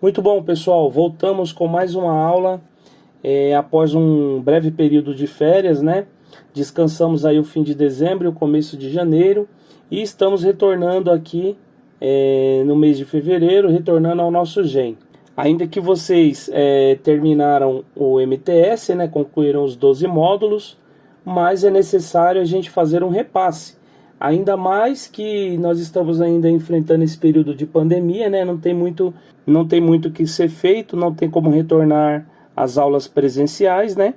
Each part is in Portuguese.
Muito bom, pessoal. Voltamos com mais uma aula após um breve período de férias, né? Descansamos aí o fim de dezembro e o começo de janeiro e estamos retornando aqui no mês de fevereiro, retornando ao nosso GEM. Ainda que vocês terminaram o MTS, né? Concluíram os 12 módulos, mas é necessário a gente fazer um repasse. Ainda mais que nós estamos ainda enfrentando esse período de pandemia, né? Não tem muito que ser feito, não tem como retornar às aulas presenciais, né?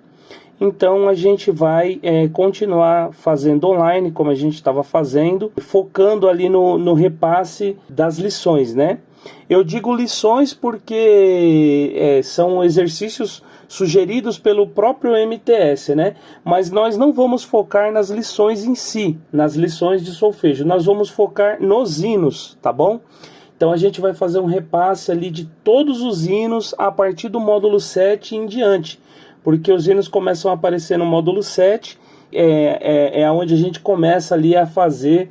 Então a gente vai continuar fazendo online, como a gente estava fazendo, focando ali no repasse das lições, né? Eu digo lições porque são exercícios sugeridos pelo próprio MTS, né? Mas nós não vamos focar nas lições em si, nas lições de solfejo. Nós vamos focar nos hinos, tá bom? Então a gente vai fazer um repasse ali de todos os hinos a partir do módulo 7 em diante. Porque os hinos começam a aparecer no módulo 7, onde a gente começa ali a fazer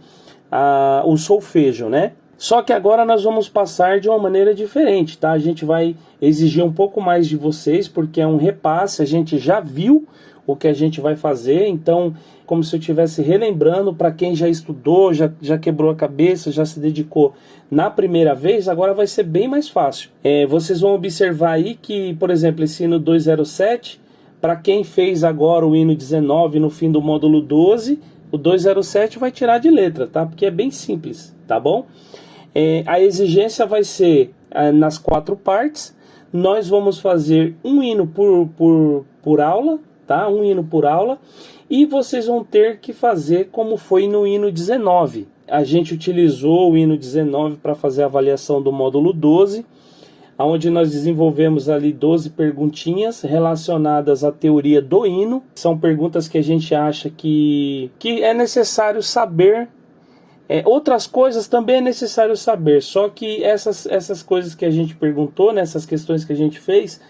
o solfejo, né? Só que agora nós vamos passar de uma maneira diferente, tá? A gente vai exigir um pouco mais de vocês, porque é um repasse, a gente já viu o que a gente vai fazer, então, como se eu estivesse relembrando, para quem já estudou, já quebrou a cabeça, já se dedicou na primeira vez, agora vai ser bem mais fácil. Vocês vão observar aí que, por exemplo, esse hino 207, para quem fez agora o hino 19 no fim do módulo 12, o 207 vai tirar de letra, tá? Porque é bem simples, tá bom? A exigência vai ser nas 4 partes. Nós vamos fazer um hino por aula, tá? Um hino por aula. E vocês vão ter que fazer como foi no hino 19. A gente utilizou o hino 19 para fazer a avaliação do módulo 12, onde nós desenvolvemos ali 12 perguntinhas relacionadas à teoria do hino. São perguntas que a gente acha que é necessário saber. Outras coisas também é necessário saber, só que essas coisas que a gente perguntou, né, essas questões que a gente fez,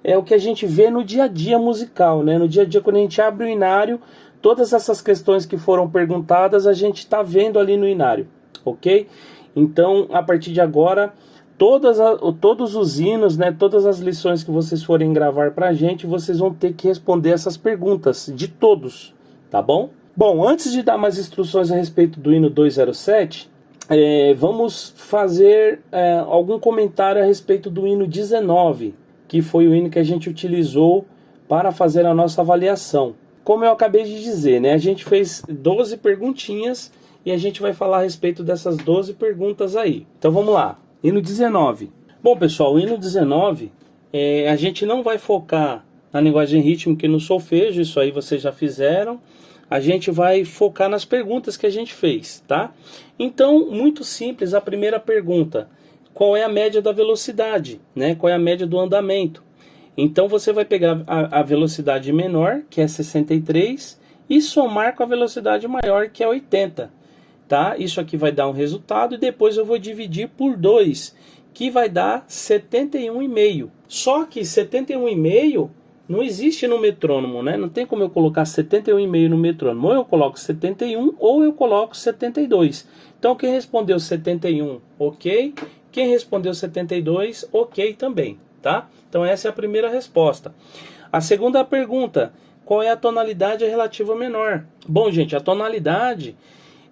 é o que a gente vê no dia a dia musical, né? No dia a dia, quando a gente abre o inário, todas essas questões que foram perguntadas, a gente está vendo ali no inário, ok? Então, a partir de agora, todos os hinos, né, todas as lições que vocês forem gravar para a gente, vocês vão ter que responder essas perguntas, de todos, tá bom? Bom, antes de dar mais instruções a respeito do hino 207, vamos fazer algum comentário a respeito do hino 19, que foi o hino que a gente utilizou para fazer a nossa avaliação. Como eu acabei de dizer, né, a gente fez 12 perguntinhas e a gente vai falar a respeito dessas 12 perguntas aí. Então vamos lá, hino 19. Bom, pessoal, o hino 19, a gente não vai focar na linguagem rítmica e no solfejo, isso aí vocês já fizeram. A gente vai focar nas perguntas que a gente fez, tá? Então, muito simples, a primeira pergunta: qual é a média da velocidade, né? Qual é a média do andamento? Então, você vai pegar a velocidade menor, que é 63, e somar com a velocidade maior, que é 80, tá? Isso aqui vai dar um resultado, e depois eu vou dividir por 2, que vai dar 71,5. Só que 71,5... não existe no metrônomo, né? Não tem como eu colocar 71,5 no metrônomo. Ou eu coloco 71 ou eu coloco 72. Então, quem respondeu 71, ok. Quem respondeu 72, ok também, tá? Então, essa é a primeira resposta. A segunda pergunta: qual é a tonalidade relativa menor? Bom, gente, a tonalidade,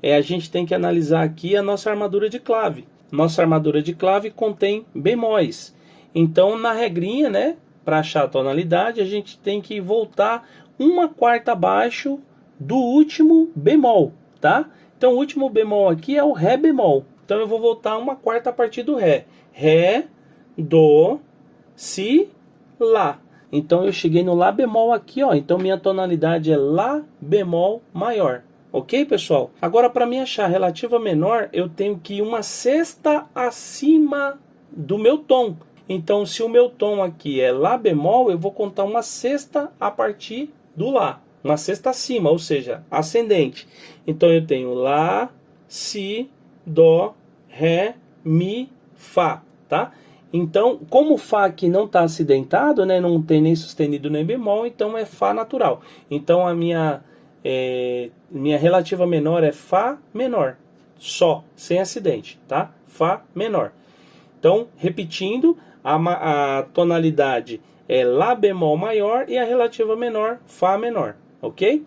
a gente tem que analisar aqui a nossa armadura de clave. Nossa armadura de clave contém bemóis. Então, na regrinha, né? Para achar a tonalidade, a gente tem que voltar 1/4 abaixo do último bemol, tá? Então, o último bemol aqui é o Ré bemol. Então, eu vou voltar 1/4 a partir do Ré. Ré, Dó, Si, Lá. Então, eu cheguei no Lá bemol aqui, ó. Então, minha tonalidade é Lá bemol maior. Ok, pessoal? Agora, para mim achar a relativa menor, eu tenho que ir 1/6 acima do meu tom. Então, se o meu tom aqui é Lá bemol, eu vou contar 1/6 a partir do Lá. 1/6 acima, ou seja, ascendente. Então, eu tenho Lá, Si, Dó, Ré, Mi, Fá, tá? Então, como o Fá aqui não está acidentado, né, não tem nem sustenido nem bemol, então é Fá natural. Então, a minha relativa menor é Fá menor, só, sem acidente, tá? Fá menor. Então, repetindo, a tonalidade é Lá bemol maior e a relativa menor, Fá menor, ok?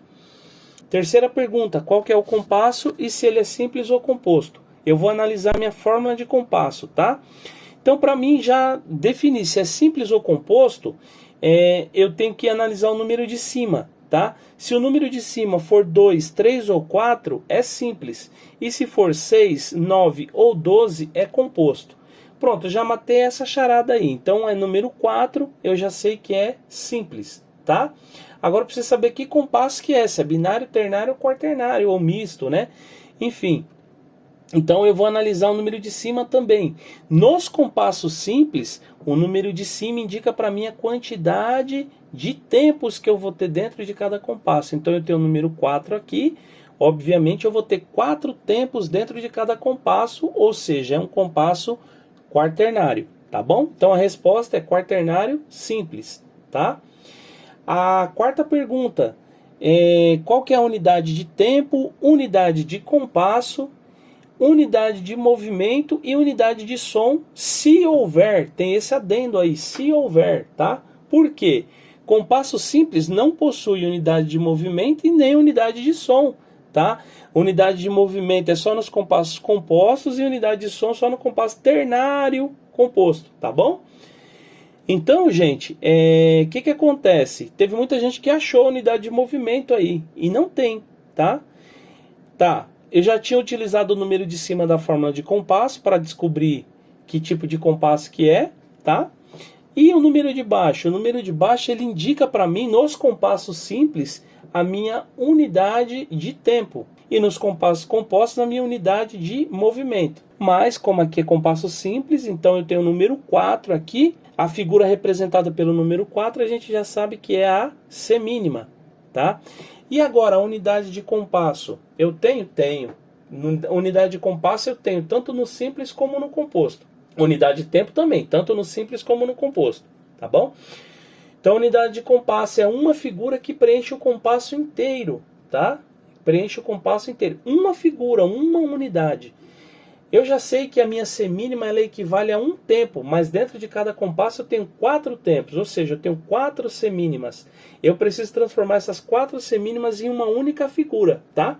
Terceira pergunta, qual que é o compasso e se ele é simples ou composto? Eu vou analisar minha fórmula de compasso, tá? Então, para mim já definir se é simples ou composto, eu tenho que analisar o número de cima, tá? Se o número de cima for 2, 3 ou 4, é simples. E se for 6, 9 ou 12, é composto. Pronto, já matei essa charada aí. Então, é número 4, eu já sei que é simples, tá? Agora, eu preciso saber que compasso que é, se é binário, ternário, quaternário ou misto, né? Enfim, então eu vou analisar o número de cima também. Nos compassos simples, o número de cima indica para mim a quantidade de tempos que eu vou ter dentro de cada compasso. Então eu tenho o número 4 aqui. Obviamente eu vou ter 4 tempos dentro de cada compasso, ou seja, é um compasso quaternário, tá bom? Então a resposta é quaternário simples, tá? A quarta pergunta é qual que é a unidade de tempo, unidade de compasso, unidade de movimento e unidade de som, se houver, tem esse adendo aí, se houver, tá? Por quê? Compasso simples não possui unidade de movimento e nem unidade de som, tá? Unidade de movimento é só nos compassos compostos e unidade de som só no compasso ternário composto, tá bom? Então, gente, que acontece? Teve muita gente que achou unidade de movimento aí e não tem, tá? Tá, eu já tinha utilizado o número de cima da fórmula de compasso para descobrir que tipo de compasso que é, tá? E o número de baixo? O número de baixo ele indica para mim, nos compassos simples, a minha unidade de tempo. E nos compassos compostos, a minha unidade de movimento. Mas, como aqui é compasso simples, então eu tenho o número 4 aqui. A figura representada pelo número 4, a gente já sabe que é a semínima, tá? E agora, a unidade de compasso? Eu tenho? Tenho. Unidade de compasso eu tenho tanto no simples como no composto. Unidade de tempo também, tanto no simples como no composto, tá bom? Então, a unidade de compasso é uma figura que preenche o compasso inteiro, tá? Preenche o compasso inteiro. Uma figura, uma unidade. Eu já sei que a minha semínima ela equivale a um tempo, mas dentro de cada compasso eu tenho 4 tempos, ou seja, eu tenho 4 semínimas. Eu preciso transformar essas 4 semínimas em uma única figura, tá?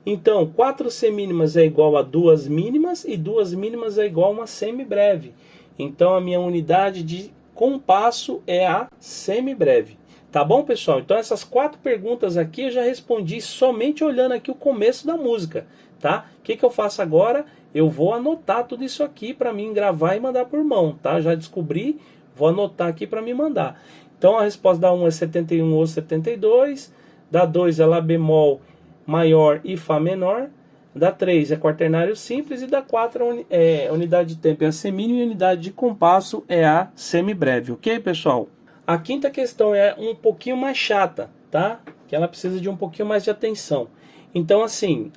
Então, 4 semínimas é igual a 2 mínimas e 2 mínimas é igual a uma semibreve. Então, a minha unidade de compasso é a semibreve. Tá bom, pessoal? Então, essas 4 perguntas aqui eu já respondi somente olhando aqui o começo da música, tá? O que eu faço agora? Eu vou anotar tudo isso aqui para mim gravar e mandar por mão, tá? Já descobri, vou anotar aqui para me mandar. Então a resposta da 1 é 71 ou 72, da 2 é Lá bemol maior e Fá menor, da 3 é quaternário simples e da 4 é unidade de tempo é a semínima e unidade de compasso é a semibreve, ok, pessoal? A quinta questão é um pouquinho mais chata, tá? Que ela precisa de um pouquinho mais de atenção. Então assim,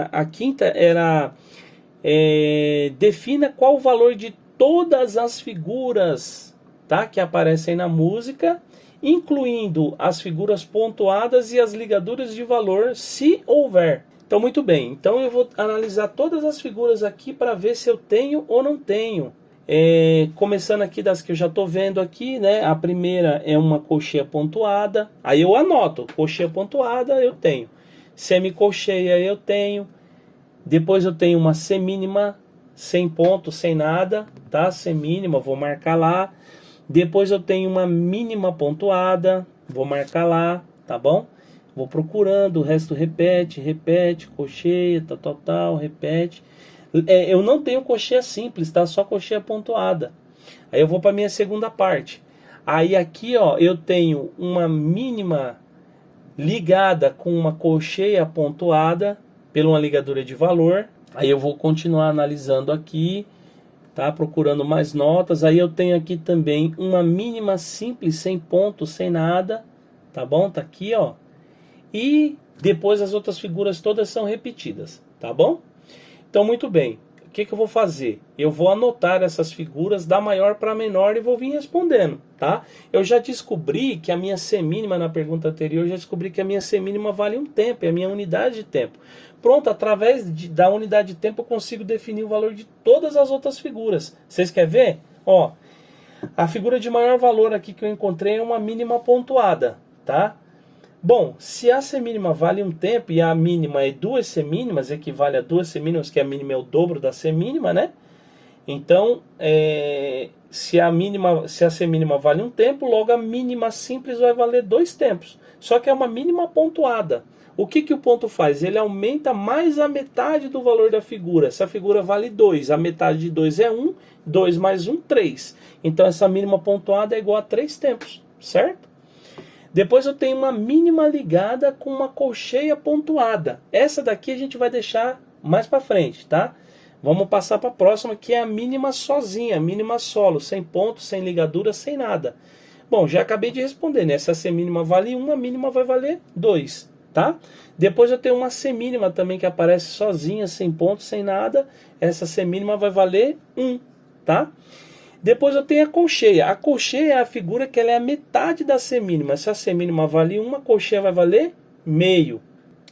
a quinta era... defina qual o valor de todas as figuras, tá, que aparecem na música, incluindo as figuras pontuadas e as ligaduras de valor, se houver. Então, muito bem. Então, eu vou analisar todas as figuras aqui para ver se eu tenho ou não tenho. Começando aqui das que eu já estou vendo aqui, né? A primeira é uma colcheia pontuada. Aí eu anoto, colcheia pontuada eu tenho. Semicolcheia eu tenho. Depois eu tenho uma semínima, sem ponto, sem nada, tá? Semínima, vou marcar lá. Depois eu tenho uma mínima pontuada, vou marcar lá, tá bom? Vou procurando, o resto repete, repete, colcheia, tal, repete. Eu não tenho colcheia simples, tá? Só colcheia pontuada. Aí eu vou para minha segunda parte. Aí aqui, ó, eu tenho uma mínima ligada com uma colcheia pontuada, pela uma ligadura de valor. Aí eu vou continuar analisando aqui, tá? Procurando mais notas. Aí eu tenho aqui também uma mínima simples, sem ponto, sem nada, tá bom? Tá aqui, ó. E depois as outras figuras todas são repetidas, tá bom? Então, muito bem. O que eu vou fazer? Eu vou anotar essas figuras da maior para menor e vou vir respondendo, tá? Eu já descobri que a minha semínima, na pergunta anterior, eu já descobri que a minha semínima vale um tempo, é a minha unidade de tempo. Pronto, através da unidade de tempo eu consigo definir o valor de todas as outras figuras. Vocês querem ver? Ó, A figura de maior valor aqui que eu encontrei é uma mínima pontuada, tá? Bom, se a semínima vale um tempo e a mínima é duas semínimas, equivale a duas semínimas, que a mínima é o dobro da semínima, né? Então, se a semínima vale um tempo, logo a mínima simples vai valer dois tempos. Só que é uma mínima pontuada. O que o ponto faz? Ele aumenta mais a metade do valor da figura. Se a figura vale 2, a metade de 2 é 1, 2 mais 1, 3. Então essa mínima pontuada é igual a 3 tempos, certo? Depois eu tenho uma mínima ligada com uma colcheia pontuada. Essa daqui a gente vai deixar mais para frente, tá? Vamos passar para a próxima, que é a mínima sozinha, a mínima solo, sem ponto, sem ligadura, sem nada. Bom, já acabei de responder, né? Se a semínima vale 1, a mínima vai valer 2, tá? Depois eu tenho uma semínima também que aparece sozinha, sem ponto, sem nada. Essa semínima vai valer 1, tá? Depois eu tenho a colcheia. A colcheia é a figura que ela é a metade da semínima. Se a semínima vale 1, a colcheia vai valer meio.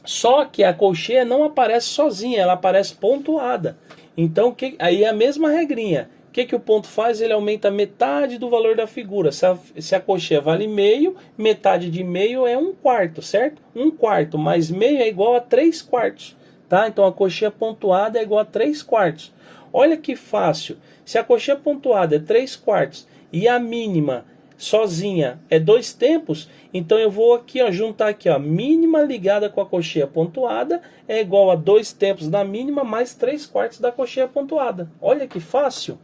Só que a colcheia não aparece sozinha, ela aparece pontuada. Então, aí é a mesma regrinha. O que o ponto faz? Ele aumenta metade do valor da figura. Se a colcheia vale meio, metade de meio é 1/4, certo? 1/4 mais meio é igual a 3/4. Tá? Então a colcheia pontuada é igual a 3/4. Olha que fácil. Se a colcheia pontuada é 3/4 e a mínima sozinha é 2 tempos, então eu vou aqui, ó, juntar aqui, ó, mínima ligada com a colcheia pontuada é igual a 2 tempos da mínima mais 3/4 da colcheia pontuada. Olha que fácil.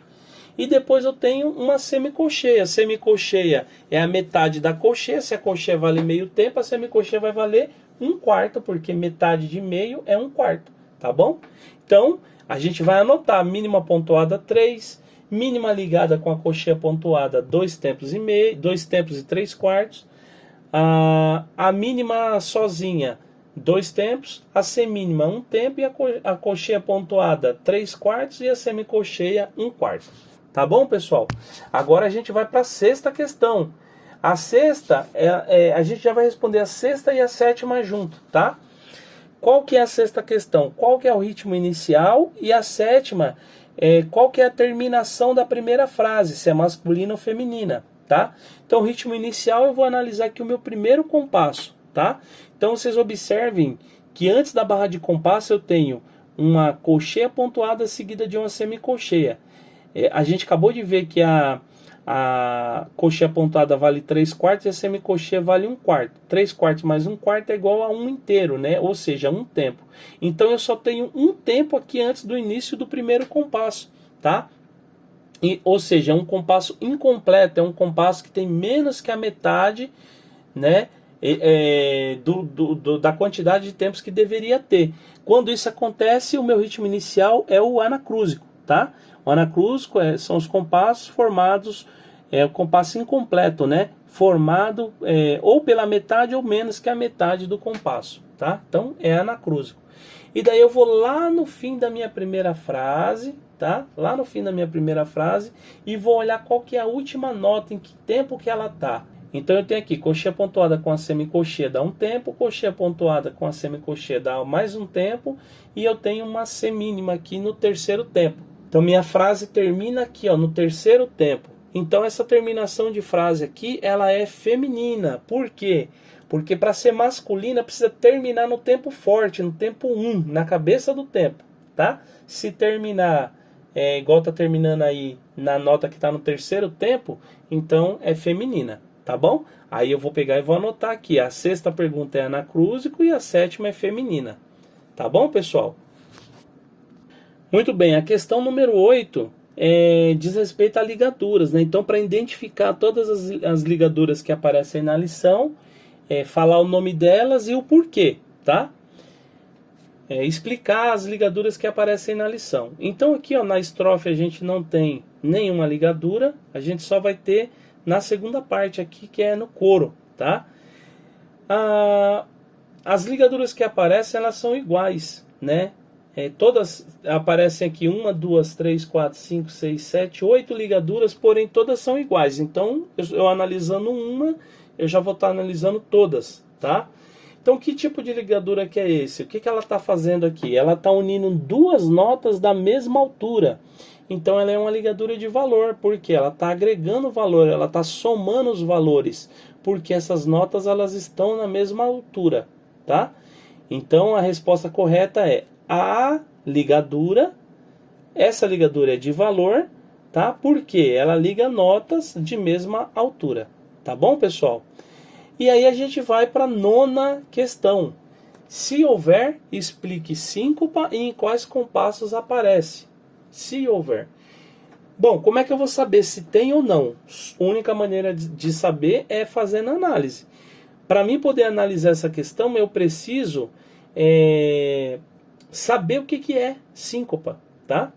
E depois eu tenho uma semicolcheia. Semicolcheia é a metade da colcheia. Se a colcheia vale meio tempo, a semicolcheia vai valer 1/4, porque metade de meio é 1/4, tá bom? Então, a gente vai anotar mínima pontuada 3, mínima ligada com a colcheia pontuada 2 tempos e meio, 2 tempos e 3/4, a mínima sozinha 2 tempos, a semínima 1 tempo e a colcheia pontuada 3/4 e a semicolcheia 1/4. Tá bom, pessoal? Agora a gente vai para a sexta questão. A sexta, a gente já vai responder a sexta e a sétima junto, tá? Qual que é a sexta questão? Qual que é o ritmo inicial? E a sétima, qual que é a terminação da primeira frase? Se é masculina ou feminina, tá? Então, o ritmo inicial eu vou analisar aqui o meu primeiro compasso, tá? Então, vocês observem que antes da barra de compasso eu tenho uma colcheia pontuada seguida de uma semicolcheia. A gente acabou de ver que a colcheia pontuada vale 3/4 e a semicolcheia vale 1/4. 3/4 mais 1/4 é igual a 1 inteiro, né? Ou seja, 1 tempo. Então eu só tenho 1 tempo aqui antes do início do primeiro compasso, tá? Ou seja, é um compasso incompleto, é um compasso que tem menos que a metade, né? Da quantidade de tempos que deveria ter. Quando isso acontece, o meu ritmo inicial é o anacrúsico, tá? O anacrúsico são os compassos formados, o compasso incompleto, né? Formado ou pela metade ou menos que a metade do compasso, tá? Então é anacrúsico. E daí eu vou lá no fim da minha primeira frase, tá? Lá no fim da minha primeira frase e vou olhar qual que é a última nota, em que tempo que ela tá. Então eu tenho aqui colcheia pontuada com a semicolcheia dá 1 tempo, colcheia pontuada com a semicolcheia dá mais 1 tempo e eu tenho uma semínima aqui no terceiro tempo. Então minha frase termina aqui, ó, no terceiro tempo. Então essa terminação de frase aqui, ela é feminina. Por quê? Porque para ser masculina precisa terminar no tempo forte, no tempo 1, na cabeça do tempo, tá? Se terminar igual tá terminando aí na nota que está no terceiro tempo, então é feminina, tá bom? Aí eu vou pegar e vou anotar aqui. A sexta pergunta é anacrúsico e a sétima é feminina. Tá bom, pessoal? Muito bem, a questão número 8 diz respeito a ligaduras, né? Então, para identificar todas as ligaduras que aparecem na lição, falar o nome delas e o porquê, tá? Explicar as ligaduras que aparecem na lição. Então, aqui, ó, na estrofe a gente não tem nenhuma ligadura, a gente só vai ter na segunda parte aqui, que é no coro, tá? As ligaduras que aparecem, elas são iguais, né? Todas aparecem aqui 1, 2, 3, 4, 5, 6, 7, 8 ligaduras, porém todas são iguais. Então, eu analisando uma, eu já vou estar analisando todas, tá? Então, que tipo de ligadura que é esse? O que ela está fazendo aqui? Ela está unindo duas notas da mesma altura. Então ela é uma ligadura de valor, porque ela está agregando valor, ela está somando os valores, porque essas notas elas estão na mesma altura, tá? Então a resposta correta é a ligadura. Essa ligadura é de valor, tá? Porque ela liga notas de mesma altura, tá bom, pessoal? E aí a gente vai para a nona questão. Se houver, explique síncopa e em quais compassos aparece. Se houver. Bom, como é que eu vou saber se tem ou não? A única maneira de saber é fazendo análise. Para mim poder analisar essa questão, eu preciso saber o que é síncopa, tá?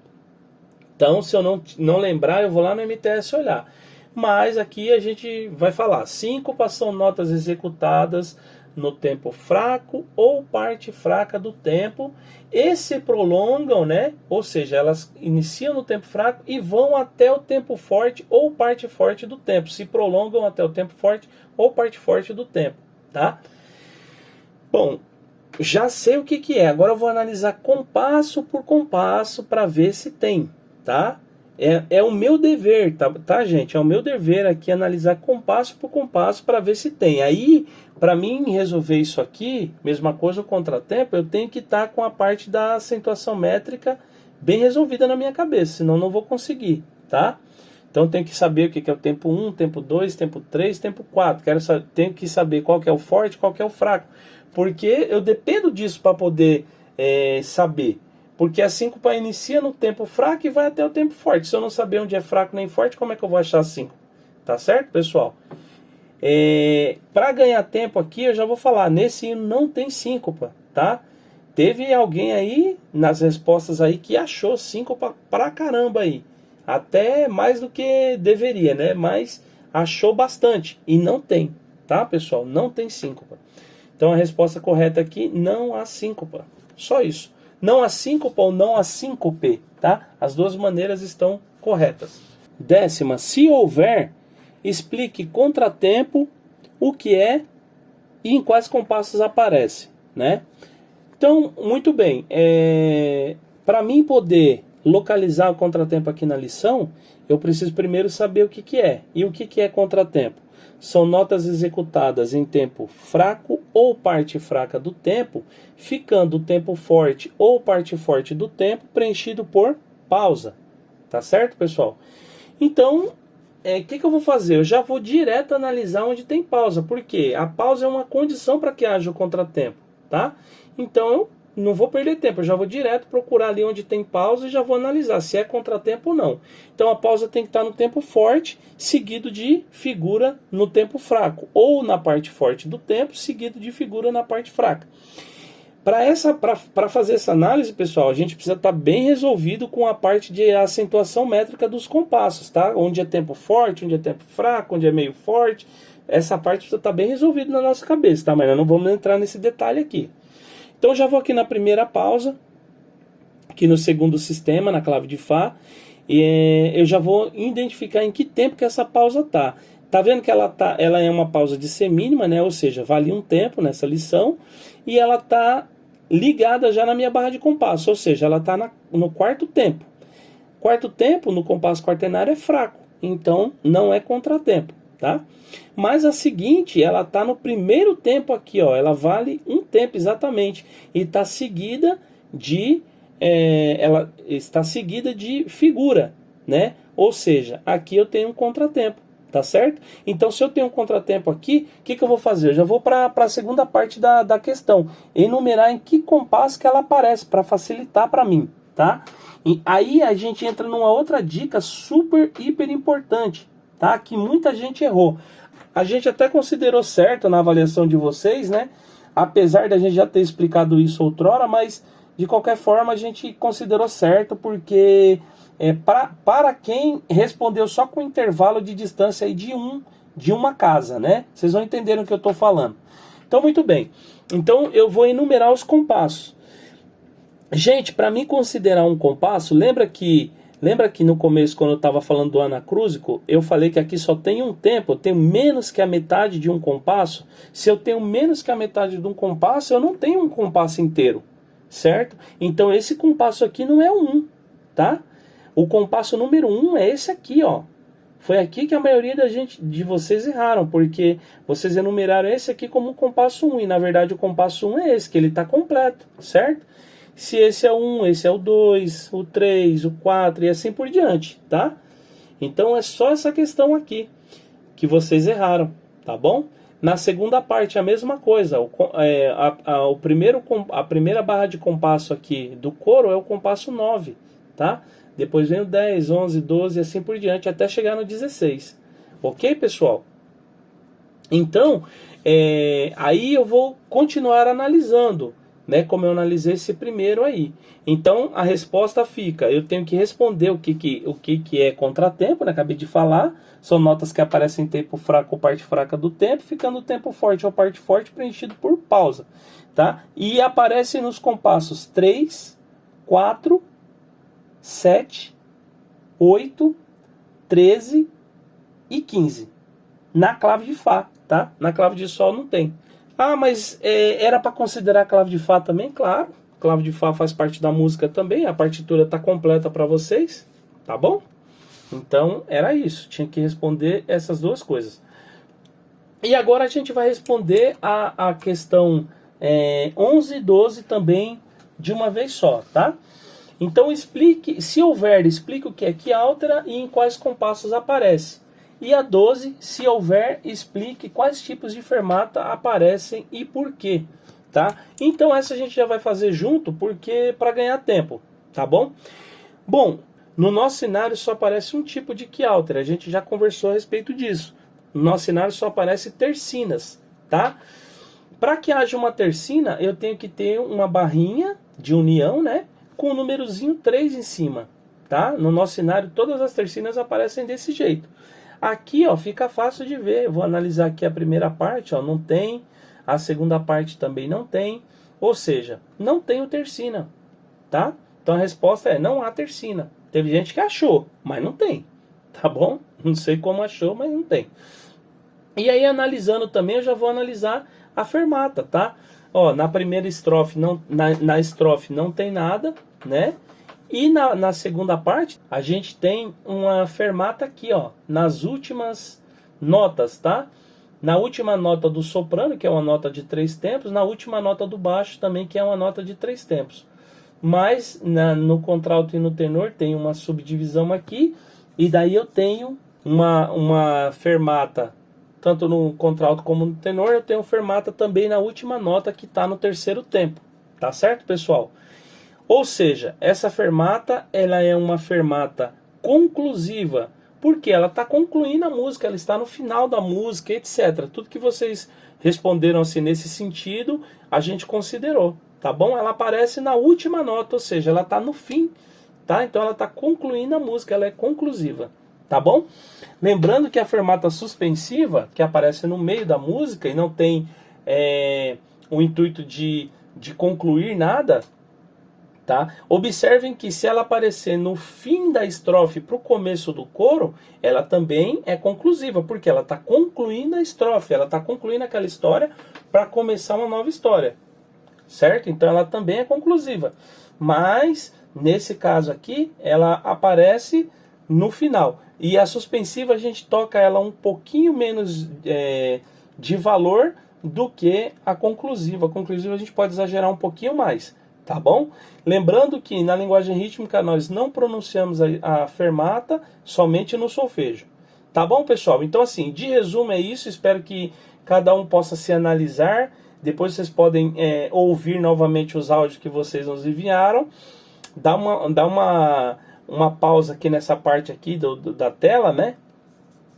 Então, se eu não lembrar, eu vou lá no MTS olhar. Mas aqui a gente vai falar. Síncopa são notas executadas no tempo fraco ou parte fraca do tempo e se prolongam, né? Ou seja, elas iniciam no tempo fraco e vão até o tempo forte ou parte forte do tempo. Se prolongam até o tempo forte ou parte forte do tempo, tá? Bom, já sei o que é. Agora eu vou analisar compasso por compasso para ver se tem, tá? É o meu dever, tá, gente? É o meu dever aqui analisar compasso por compasso para ver se tem. Aí, para mim resolver isso aqui, mesma coisa o contratempo, eu tenho que estar com a parte da acentuação métrica bem resolvida na minha cabeça, senão não vou conseguir, tá? Então tenho que saber o que é o tempo 1, tempo 2, tempo 3, tempo 4. Tenho que saber qual que é o forte, qual que é o fraco. Porque eu dependo disso para poder saber. Porque a síncopa inicia no tempo fraco e vai até o tempo forte. Se eu não saber onde é fraco nem forte, como é que eu vou achar a síncopa? Tá certo, pessoal? Para ganhar tempo aqui, eu já vou falar. Nesse hino não tem síncopa, tá? Teve alguém aí, nas respostas aí, que achou síncopa pra caramba aí. Até mais do que deveria, né? Mas achou bastante. E não tem, tá, pessoal? Não tem síncopa. Então a resposta correta aqui, não há síncopa. Só isso. Não há síncopa ou não há síncope, tá? As duas maneiras estão corretas. 10ª, se houver, explique contratempo, o que é e em quais compassos aparece, né? Então, muito bem. Para mim poder localizar o contratempo aqui na lição, eu preciso primeiro saber o que é. E o que é contratempo? São notas executadas em tempo fraco ou parte fraca do tempo, ficando o tempo forte ou parte forte do tempo preenchido por pausa. Tá certo, pessoal? Então, o que eu vou fazer? Eu já vou direto analisar onde tem pausa, porque a pausa é uma condição para que haja o contratempo, tá? Então eu não vou perder tempo, eu já vou direto procurar ali onde tem pausa e já vou analisar se é contratempo ou não. Então a pausa tem que estar no tempo forte, seguido de figura no tempo fraco, ou na parte forte do tempo, seguido de figura na parte fraca. Para fazer essa análise, pessoal, a gente precisa estar bem resolvido com a parte de acentuação métrica dos compassos, tá? Onde é tempo forte, onde é tempo fraco, onde é meio forte. Essa parte precisa estar bem resolvida na nossa cabeça, tá? Mas nós não vamos entrar nesse detalhe aqui. Então já vou aqui na primeira pausa, aqui no segundo sistema, na clave de Fá, e eu já vou identificar em que tempo que essa pausa tá. Tá vendo que ela é uma pausa de semínima, né? Ou seja, vale um tempo nessa lição, e ela tá ligada já na minha barra de compasso, ou seja, ela está no quarto tempo. Quarto tempo no compasso quaternário é fraco, então não é contratempo, tá? Mas a seguinte, ela está no primeiro tempo aqui, ó, ela vale um tempo exatamente e está seguida de ela está seguida de figura, né? Ou seja, aqui eu tenho um contratempo. Tá certo? Então, se eu tenho um contratempo aqui, o que eu vou fazer? Eu já vou para a segunda parte da questão. Enumerar em que compasso que ela aparece, para facilitar para mim, tá? E aí a gente entra numa outra dica super, hiper importante, tá? Que muita gente errou. A gente até considerou certo na avaliação de vocês, né? Apesar da gente já ter explicado isso outrora, mas de qualquer forma a gente considerou certo porque... para quem respondeu só com intervalo de distância aí de uma casa, né? Vocês vão entender o que eu estou falando. Então, muito bem. Então, eu vou enumerar os compassos. Gente, para mim considerar um compasso, lembra que no começo, quando eu estava falando do anacrúsico, eu falei que aqui só tem um tempo, eu tenho menos que a metade de um compasso. Se eu tenho menos que a metade de um compasso, eu não tenho um compasso inteiro, certo? Então, esse compasso aqui não é um, tá? O compasso número 1 é esse aqui, ó. Foi aqui que a maioria de vocês erraram, porque vocês enumeraram esse aqui como o compasso 1, e na verdade o compasso 1 é esse, que ele está completo, certo? Se esse é o 1, esse é o 2, o 3, o 4 e assim por diante, tá? Então é só essa questão aqui que vocês erraram, tá bom? Na segunda parte a mesma coisa, a primeira barra de compasso aqui do coro é o compasso 9, tá? Depois vem o 10, 11, 12 e assim por diante, até chegar no 16. Ok, pessoal? Então, aí eu vou continuar analisando, né? Como eu analisei esse primeiro aí. Então, a resposta fica, eu tenho que responder o que é contratempo, né? Acabei de falar. São notas que aparecem em tempo fraco ou parte fraca do tempo, ficando o tempo forte ou parte forte preenchido por pausa, tá? E aparece nos compassos 3, 4, 7, 8, 13 e 15. Na clave de Fá, tá? Na clave de Sol não tem. Ah, mas era para considerar a clave de Fá também? Claro. A clave de Fá faz parte da música também. A partitura está completa para vocês, tá bom? Então era isso. Tinha que responder essas duas coisas. E agora a gente vai responder a questão 11 e 12 também de uma vez só, tá? Então explique, se houver, explique o que é que altera e em quais compassos aparece. E a 12, se houver, explique quais tipos de fermata aparecem e por quê, tá? Então essa a gente já vai fazer junto, porque para ganhar tempo, tá bom? Bom, no nosso cenário só aparece um tipo de que altera, a gente já conversou a respeito disso. No nosso cenário só aparece tercinas, tá? Para que haja uma tercina, eu tenho que ter uma barrinha de união, né? Com o númerozinho 3 em cima, tá? No nosso cenário, todas as tercinas aparecem desse jeito. Aqui, ó, fica fácil de ver. Eu vou analisar aqui a primeira parte, ó, não tem. A segunda parte também não tem. Ou seja, não tem o tercina, tá? Então a resposta é não há tercina. Teve gente que achou, mas não tem, tá bom? Não sei como achou, mas não tem. E aí, analisando também, eu já vou analisar a fermata, tá? Ó, na primeira estrofe, na estrofe não tem nada, né? E na segunda parte, a gente tem uma fermata aqui, ó, nas últimas notas, tá? Na última nota do soprano, que é uma nota de 3 tempos, na última nota do baixo também, que é uma nota de 3 tempos. Mas no contralto e no tenor tem uma subdivisão aqui, e daí eu tenho uma fermata, tanto no contralto como no tenor, eu tenho fermata também na última nota que está no terceiro tempo, tá certo, pessoal? Ou seja, essa fermata, ela é uma fermata conclusiva, porque ela está concluindo a música, ela está no final da música, etc. Tudo que vocês responderam assim nesse sentido, a gente considerou, tá bom? Ela aparece na última nota, ou seja, ela está no fim, tá? Então ela está concluindo a música, ela é conclusiva, tá bom? Lembrando que a fermata suspensiva, que aparece no meio da música e não tem o intuito de concluir nada, tá? Observem que se ela aparecer no fim da estrofe para o começo do coro, ela também é conclusiva, porque ela está concluindo a estrofe, ela está concluindo aquela história para começar uma nova história, certo? Então ela também é conclusiva, mas nesse caso aqui ela aparece no final. E a suspensiva a gente toca ela um pouquinho menos de valor do que a conclusiva. A conclusiva a gente pode exagerar um pouquinho mais, tá bom? Lembrando que na linguagem rítmica nós não pronunciamos a fermata somente no solfejo. Tá bom, pessoal? Então assim, de resumo é isso. Espero que cada um possa se analisar. Depois vocês podem ouvir novamente os áudios que vocês nos enviaram. Dá uma pausa aqui nessa parte aqui da tela, né?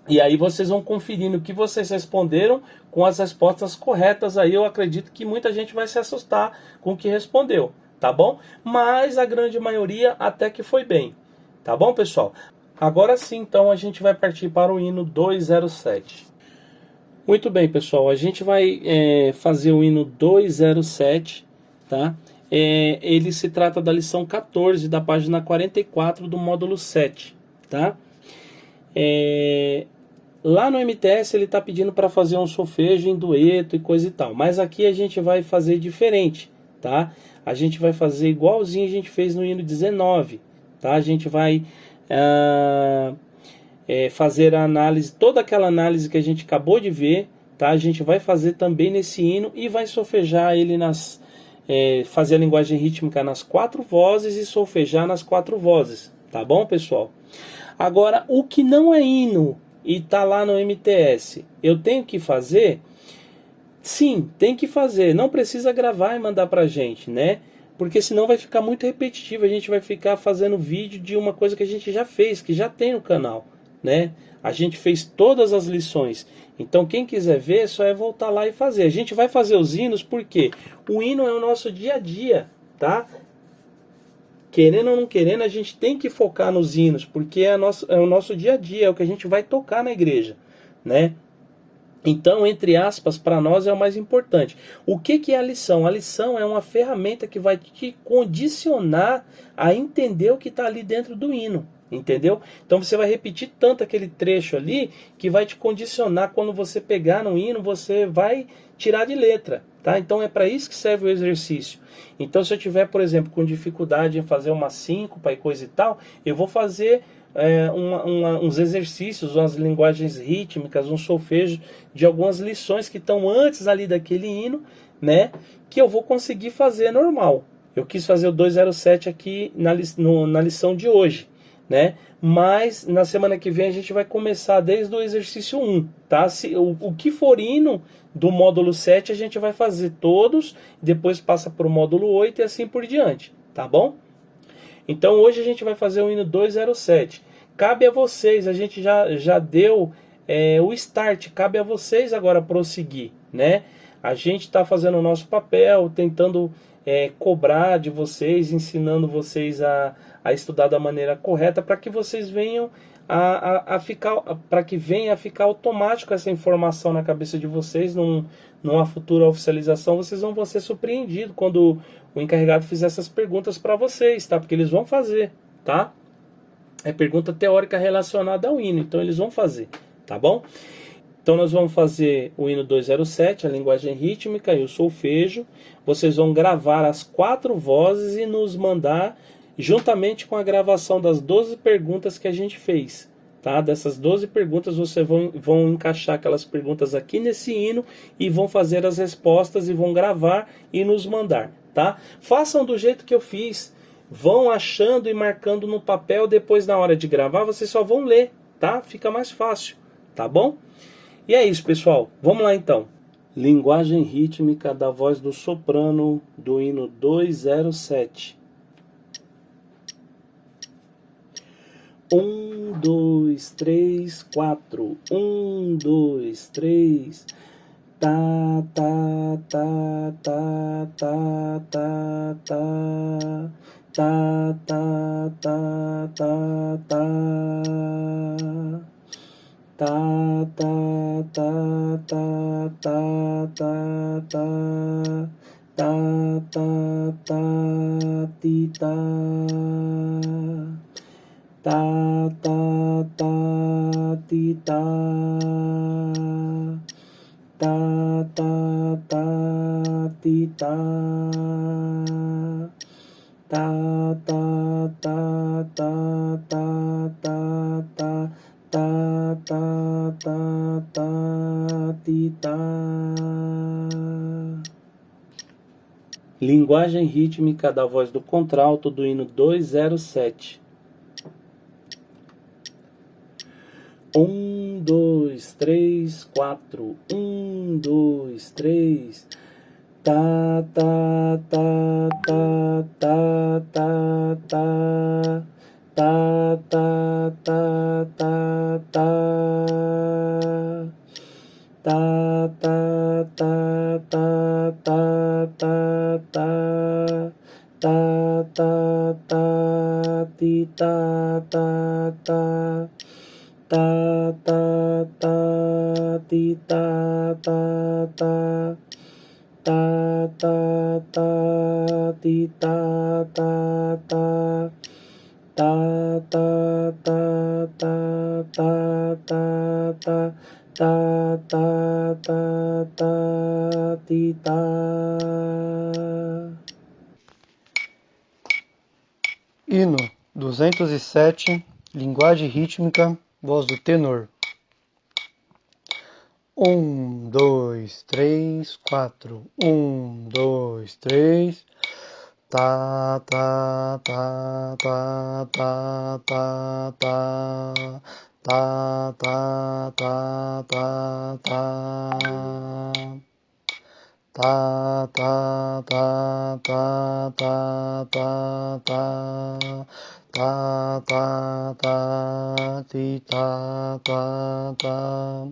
E aí vocês vão conferindo o que vocês responderam com as respostas corretas. Aí eu acredito que muita gente vai se assustar com o que respondeu, tá bom? Mas a grande maioria até que foi bem, tá bom, pessoal? Agora sim, então, a gente vai partir para o hino 207. Muito bem, pessoal, a gente vai fazer o hino 207, tá? Ele se trata da lição 14, da página 44 do módulo 7, tá? Lá no MTS ele está pedindo para fazer um solfejo em dueto e coisa e tal, mas aqui a gente vai fazer diferente, tá? A gente vai fazer igualzinho a gente fez no hino 19, tá? A gente vai fazer a análise, toda aquela análise que a gente acabou de ver, tá? A gente vai fazer também nesse hino e vai solfejar ele fazer a linguagem rítmica nas 4 vozes e solfejar nas 4 vozes, tá bom, pessoal? Agora, o que não é hino e tá lá no MTS, eu tenho que fazer? Sim, tem que fazer. Não precisa gravar e mandar pra gente, né? Porque senão vai ficar muito repetitivo. A gente vai ficar fazendo vídeo de uma coisa que a gente já fez, que já tem no canal, né? A gente fez todas as lições. Então quem quiser ver, só é voltar lá e fazer. A gente vai fazer os hinos porque o hino é o nosso dia a dia, tá? Querendo ou não querendo, a gente tem que focar nos hinos, porque é o nosso dia a dia, é o que a gente vai tocar na igreja, né? Então, entre aspas, para nós é o mais importante. O que é a lição? A lição é uma ferramenta que vai te condicionar a entender o que está ali dentro do hino. Entendeu? Então você vai repetir tanto aquele trecho ali que vai te condicionar. Quando você pegar no hino, você vai tirar de letra. Tá? Então é para isso que serve o exercício. Então se eu tiver, por exemplo, com dificuldade em fazer uma síncopa e coisa e tal, eu vou fazer uns exercícios, umas linguagens rítmicas, um solfejo de algumas lições que estão antes ali daquele hino, né? Que eu vou conseguir fazer normal. Eu quis fazer o 207 aqui na lição de hoje, né? Mas na semana que vem a gente vai começar desde o exercício 1, tá? O que for hino do módulo 7 a gente vai fazer todos, depois passa para o módulo 8 e assim por diante, tá bom? Então hoje a gente vai fazer o hino 207. Cabe a vocês, a gente já deu o start, cabe a vocês agora prosseguir, né? A gente está fazendo o nosso papel, tentando cobrar de vocês, ensinando vocês a estudar da maneira correta para que vocês venham a ficar, para que venha a ficar automático essa informação na cabeça de vocês. Numa futura oficialização, vocês vão ser surpreendidos quando o encarregado fizer essas perguntas para vocês, tá? Porque eles vão fazer, tá? É pergunta teórica relacionada ao hino, então eles vão fazer, tá bom? Então nós vamos fazer o hino 207, a linguagem rítmica e o solfejo. Vocês vão gravar as 4 vozes e nos mandar juntamente com a gravação das 12 perguntas que a gente fez. Tá? Dessas 12 perguntas vocês vão encaixar aquelas perguntas aqui nesse hino e vão fazer as respostas e vão gravar e nos mandar. Tá? Façam do jeito que eu fiz. Vão achando e marcando no papel, depois na hora de gravar vocês só vão ler, tá? Fica mais fácil, tá bom? E é isso, pessoal. Vamos lá então. Linguagem rítmica da voz do soprano do hino 207. 1, 2, 3, 4. 1, 2, 3. Tá, tá, tá, tá, tá, tá, tá. Tá, tá, tá, tá, tá. Tá, tá, tá, tá, tá, tá, tá. Tá, tá, tá, ti, tá. Tá, tá, tá, ti, tá. Tá, tá, tá, ti, tá. Tá, tá, tá, tá, tá, tá, tá. Tá, tá, tá, tá, ti, tá. Linguagem rítmica da voz do contralto do hino 207. 1, 2, 3, 4. 1, 2, 3. Tá, tá, tá, tá, tá, tá, tá. Tá, tá, tá, tá, tá. Tá, tá, tá, tá, tá, tá, tá. Tá, tá, tá, ti, tá, tá, tá. Tá, tá, tá, ti, tá, tá, tá. Tá, tá, tá, ti, tá, tá, tá. Tá, tá, tá, tá, tá, tá, tá. Tá, tá, tá, tá, ti, tá. Hino 207, linguagem rítmica, voz do tenor. 1, 2, 3, 4. 1, 2, 3. Tá, tá, tá, tá, tá, tá, tá. Tá, tá, tá, tá, tá. Tá, tá, tá, tá, tá, tá, tá. Tá, tá, tá, ti, tá, tá, tá.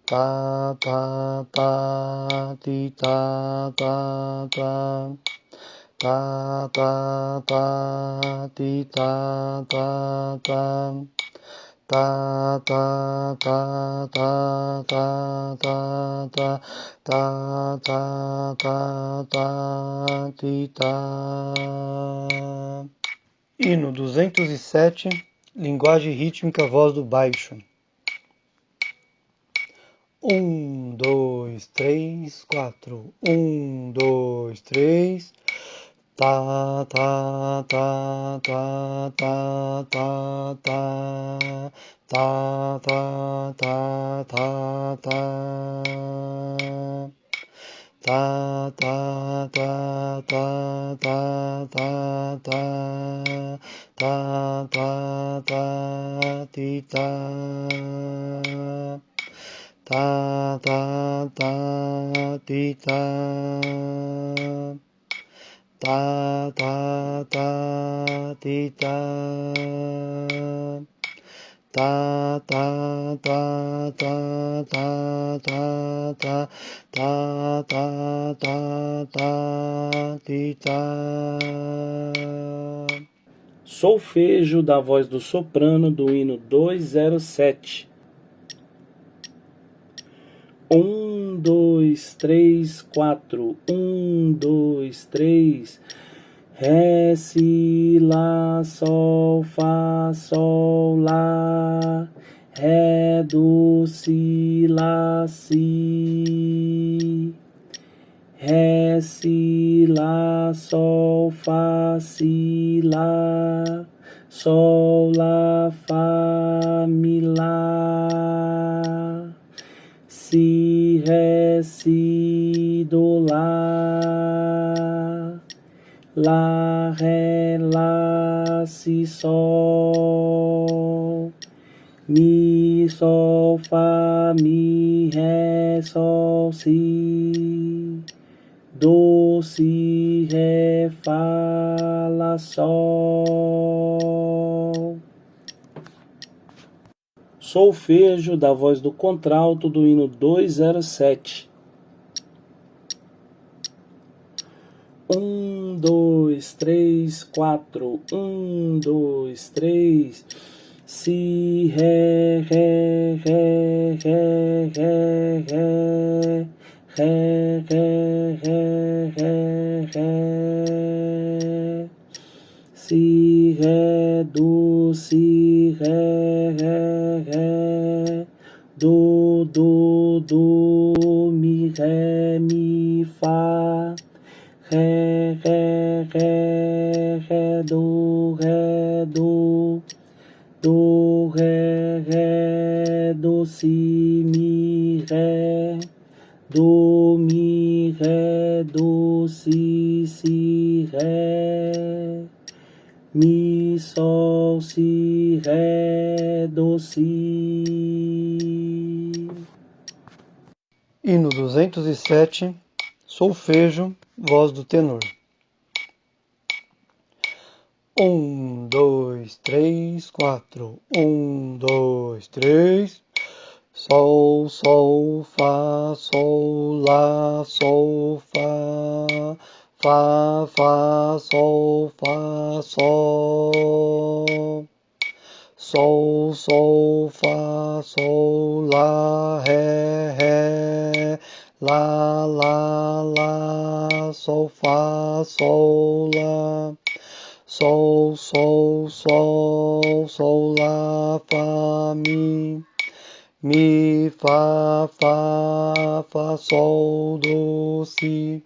Tá, tá, tá, ti, tá, tá, tá. Tá, tá, tá, ti, tá, tá, tá. Tá, tá, tá, tá, tá, tá, tá. Tá, tá, tá, tá, ti, tá. Hino 207, linguagem rítmica, voz do baixo. 1, 2, 3, 4. 1, 2, 3. Tá, tá, tá, tá, tá, tá, tá. Tá, tá, tá, tá, tá. Tá, tá, tá, tá, tá, tá, tá. Tá, tá, tá, ti, tá. Tá, tá, tá, ti, tá. Tá, tá, tá, ti, tá. Tá, tá, tá, tá, tá, tá, tá. Tá, tá, tá, tá, ti, tá. Solfejo da voz do soprano do hino 207. 1, 2, 3, 4. 1, 2, 3. Ré, si, lá, sol, fá, sol, lá. Ré, do, si, lá, si. Ré, si, lá, sol, fá, si, lá. Sol, lá, fá, mi, lá. Si, ré, si, do, lá. Lá, ré, lá, si, sol. Mi, sol, fá, mi, ré, sol, si. Do, si, ré, fá, lá, sol. Solfejo da voz do contralto do hino 207. 1, 2, 3, 4. 1, 2, 3. Si, ré, ré, ré, ré, ré, ré. Ré, ré, ré, ré, ré. Si, ré, do, si, ré, ré, ré. Do, mi, ré, mi, fá. Ré, ré, ré, ré, do, ré, ré, do, si, mi, ré. Do, mi, ré, do, si, ré. Mi, sol, si, ré, do, si. Hino 207, solfejo, voz do tenor. 1, 2, 3, 4. 1, 2, 3. Sol, sol, fá, sol, lá, sol, fá. Fá, fá, sol, fá, sol. Sol, sol, fá, sol, lá, ré, ré. Lá, lá, lá, sol, fá, sol, lá. Sol, sol, sol, sol, lá, fá, mi. Mi, fá, fá, fá, sol, do, si.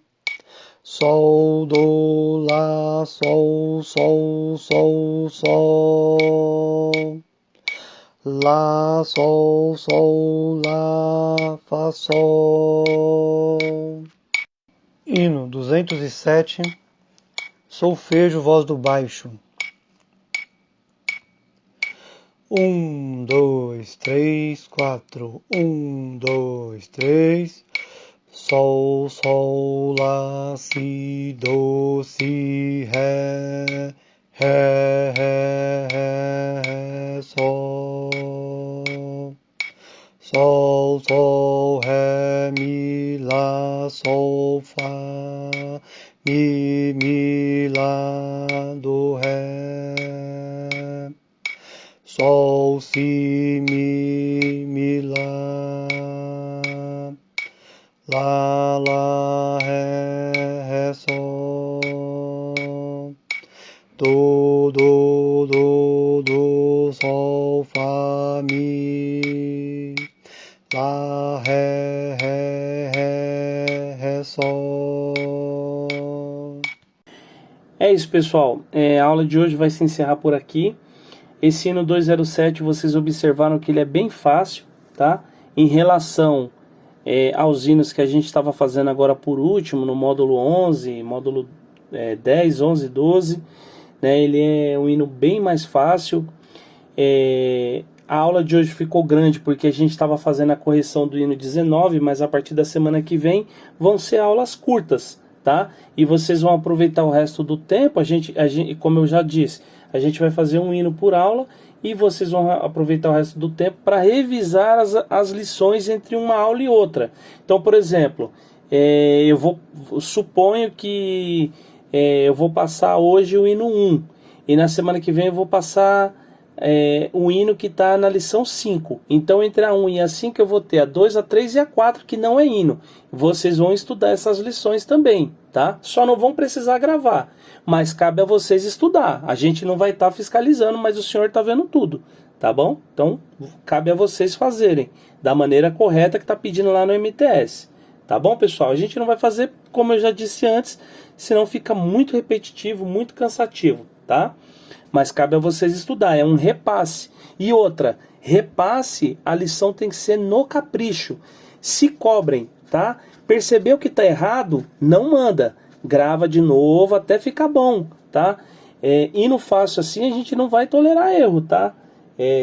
sol, do, lá, sol, sol, sol, sol, lá, sol, sol, lá, fá, sol. Hino 207, solfejo, voz do baixo. 1, 2, 3, 4. 1, 2, 3. Sol, sol, lá, si, do, si, ré, ré, ré, ré, ré, sol. Sol, sol, ré, mi, lá, sol, fá, mi, lá, do, ré. Sol, si, mi, lá, ré, sol. Do, sol, fá, mi, lá, ré, sol. É isso, pessoal. A aula de hoje vai se encerrar por aqui. Esse hino 207, vocês observaram que ele é bem fácil, tá? Em relação aos hinos que a gente estava fazendo agora por último, no módulo 11, módulo 10, 11, 12, né? Ele é um hino bem mais fácil. A aula de hoje ficou grande porque a gente estava fazendo a correção do hino 19, mas a partir da semana que vem vão ser aulas curtas, tá? E vocês vão aproveitar o resto do tempo. A gente, como eu já disse, a gente vai fazer um hino por aula e vocês vão aproveitar o resto do tempo para revisar as lições entre uma aula e outra. Então, por exemplo, suponho que eu vou passar hoje o hino 1 e na semana que vem eu vou passar o hino que está na lição 5. Então, entre a 1 e a 5 eu vou ter a 2, a 3 e a 4, que não é hino. Vocês vão estudar essas lições também, tá? Só não vão precisar gravar, mas cabe a vocês estudar. A gente não vai estar fiscalizando, mas o senhor está vendo tudo, tá bom? Então, cabe a vocês fazerem da maneira correta que está pedindo lá no MTS. Tá bom, pessoal? A gente não vai fazer, como eu já disse antes, senão fica muito repetitivo, muito cansativo, tá? Mas cabe a vocês estudar, é um repasse. E outra, repasse, a lição tem que ser no capricho. Se cobrem, tá? Percebeu que tá errado? Não manda. Grava de novo até ficar bom, tá? Hino fácil assim, a gente não vai tolerar erro, tá?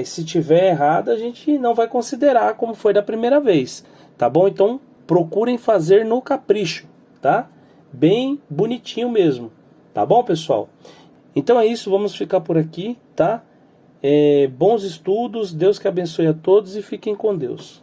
Se tiver errado, a gente não vai considerar como foi da primeira vez, tá bom? Então, procurem fazer no capricho, tá? Bem bonitinho mesmo, tá bom, pessoal? Então é isso, vamos ficar por aqui, tá? Bons estudos, Deus que abençoe a todos e fiquem com Deus.